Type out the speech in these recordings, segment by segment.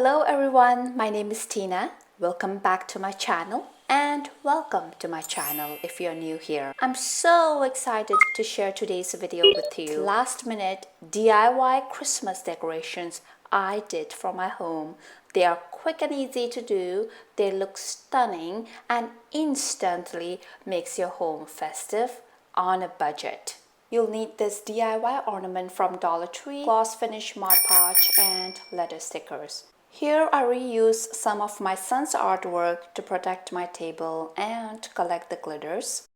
Hello everyone, my name is Tina. Welcome back to my channel and welcome to my channel if you're new here. I'm so excited to share today's video with you. Last minute DIY Christmas decorations I did for my home. They are quick and easy to do, they look stunning and instantly makes your home festive on a budget. You'll need this DIY ornament from Dollar Tree, gloss finish Mod Podge and letter stickers. Here I reuse some of my son's artwork to protect my table and collect the glitters.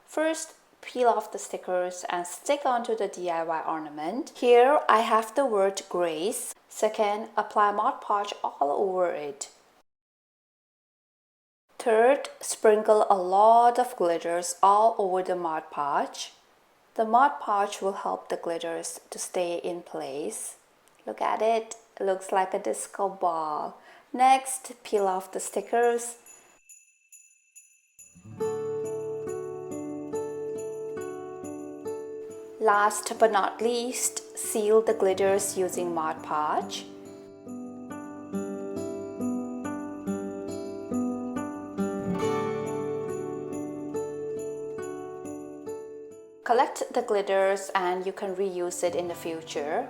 First, peel off the stickers and stick onto the DIY ornament. Here I have the word grace. Second, apply Mod Podge all over it. Third, sprinkle a lot of glitters all over the Mod Podge. The Mod Podge will help the glitters to stay in place. Look at it, it looks like a disco ball. Next, peel off the stickers. Last but not least, seal the glitters using Mod Podge. Collect the glitters and you can reuse it in the future.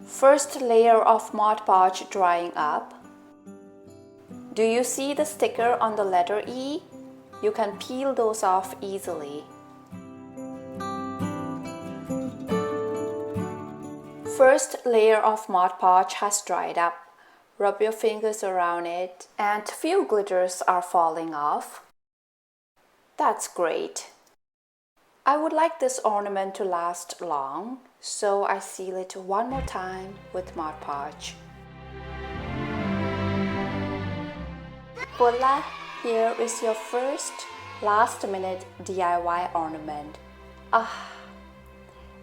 First layer of Mod Podge drying up. Do you see the sticker on the letter E? You can peel those off easily. First layer of Mod Podge has dried up. Rub your fingers around it and few glitters are falling off. That's great. I would like this ornament to last long, so I seal it one more time with Mod Podge. Voila! Here is your first last-minute DIY ornament.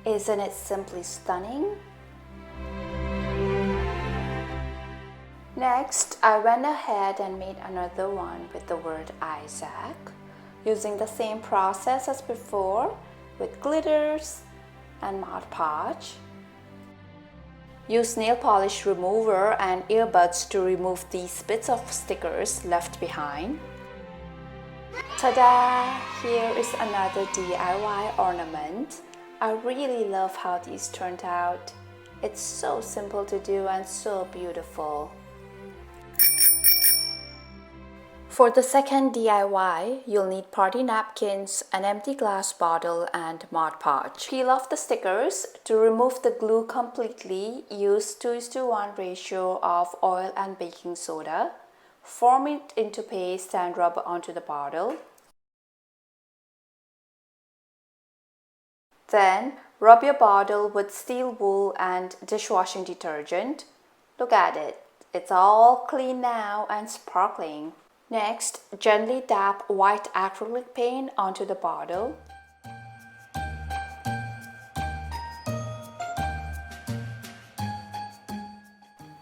Isn't it simply stunning? Next, I went ahead and made another one with the word Isaac, using the same process as before with glitters and Mod Podge. Use nail polish remover and earbuds to remove these bits of stickers left behind. Ta-da! Here is another DIY ornament. I really love how these turned out. It's so simple to do and so beautiful. For the second DIY, you'll need party napkins, an empty glass bottle, and Mod Podge. Peel off the stickers. To remove the glue completely, use 2:1 ratio of oil and baking soda. Form it into paste and rub onto the bottle. Then, rub your bottle with steel wool and dishwashing detergent. Look at it. It's all clean now and sparkling. Next, gently dab white acrylic paint onto the bottle.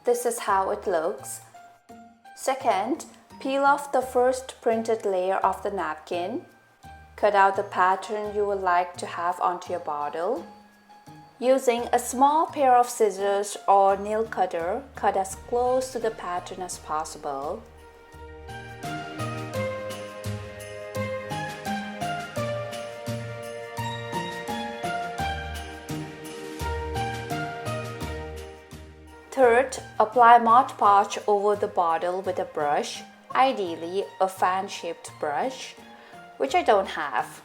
This is how it looks. Second, peel off the first printed layer of the napkin. Cut out the pattern you would like to have onto your bottle. Using a small pair of scissors or nail cutter, cut as close to the pattern as possible. Third, apply Mod Podge over the bottle with a brush, ideally a fan-shaped brush, which I don't have.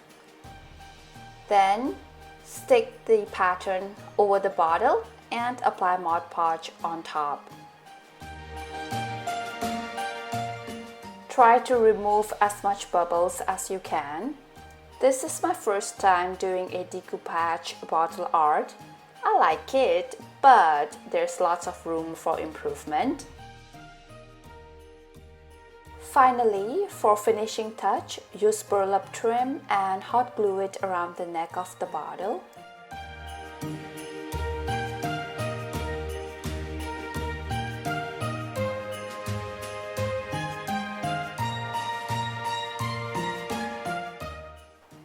Then, stick the pattern over the bottle and apply Mod Podge on top. Try to remove as much bubbles as you can. This is my first time doing a decoupage bottle art. I like it, but there's lots of room for improvement. Finally, for finishing touch, use burlap trim and hot glue it around the neck of the bottle.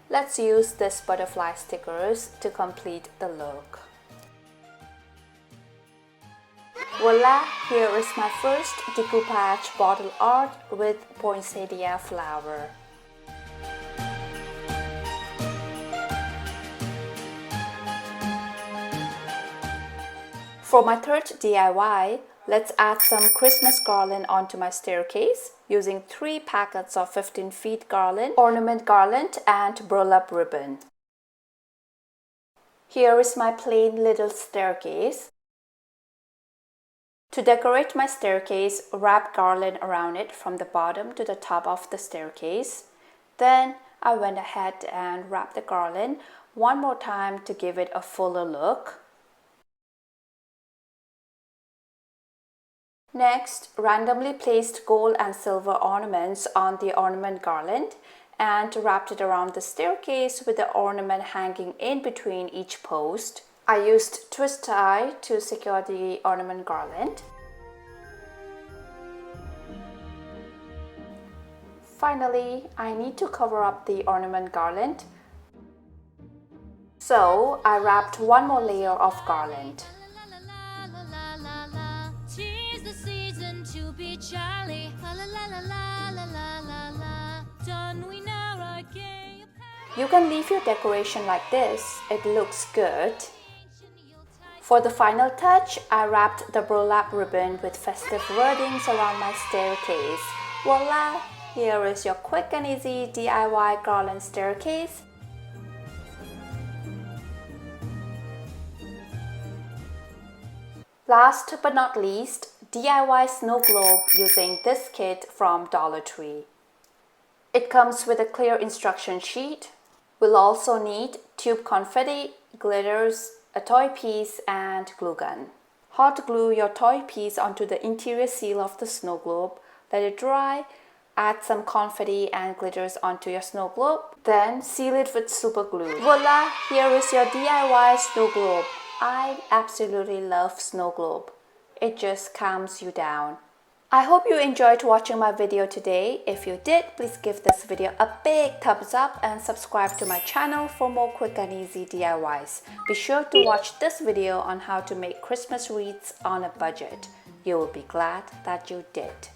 Let's use this butterfly stickers to complete the look. Voila, here is my first decoupage bottle art with poinsettia flower. For my third DIY, let's add some Christmas garland onto my staircase using 3 packets of 15 feet garland, ornament garland and burlap ribbon. Here is my plain little staircase. To decorate my staircase, wrap garland around it from the bottom to the top of the staircase. Then I went ahead and wrapped the garland one more time to give it a fuller look. Next, randomly placed gold and silver ornaments on the ornament garland and wrapped it around the staircase with the ornament hanging in between each post. I used twist tie to secure the ornament garland. Finally, I need to cover up the ornament garland. So I wrapped one more layer of garland. You can leave your decoration like this, it looks good. For the final touch, I wrapped the burlap ribbon with festive wordings around my staircase. Voila! Here is your quick and easy DIY garland staircase. Last but not least, DIY snow globe using this kit from Dollar Tree. It comes with a clear instruction sheet. We'll also need tube confetti, glitters, a toy piece and glue gun. Hot glue your toy piece onto the interior seal of the snow globe. Let it dry. Add some confetti and glitters onto your snow globe. Then seal it with super glue. Voila! Here is your DIY snow globe. I absolutely love snow globe. It just calms you down. I hope you enjoyed watching my video today. If you did, please give this video a big thumbs up and subscribe to my channel for more quick and easy DIYs. Be sure to watch this video on how to make Christmas wreaths on a budget. You will be glad that you did.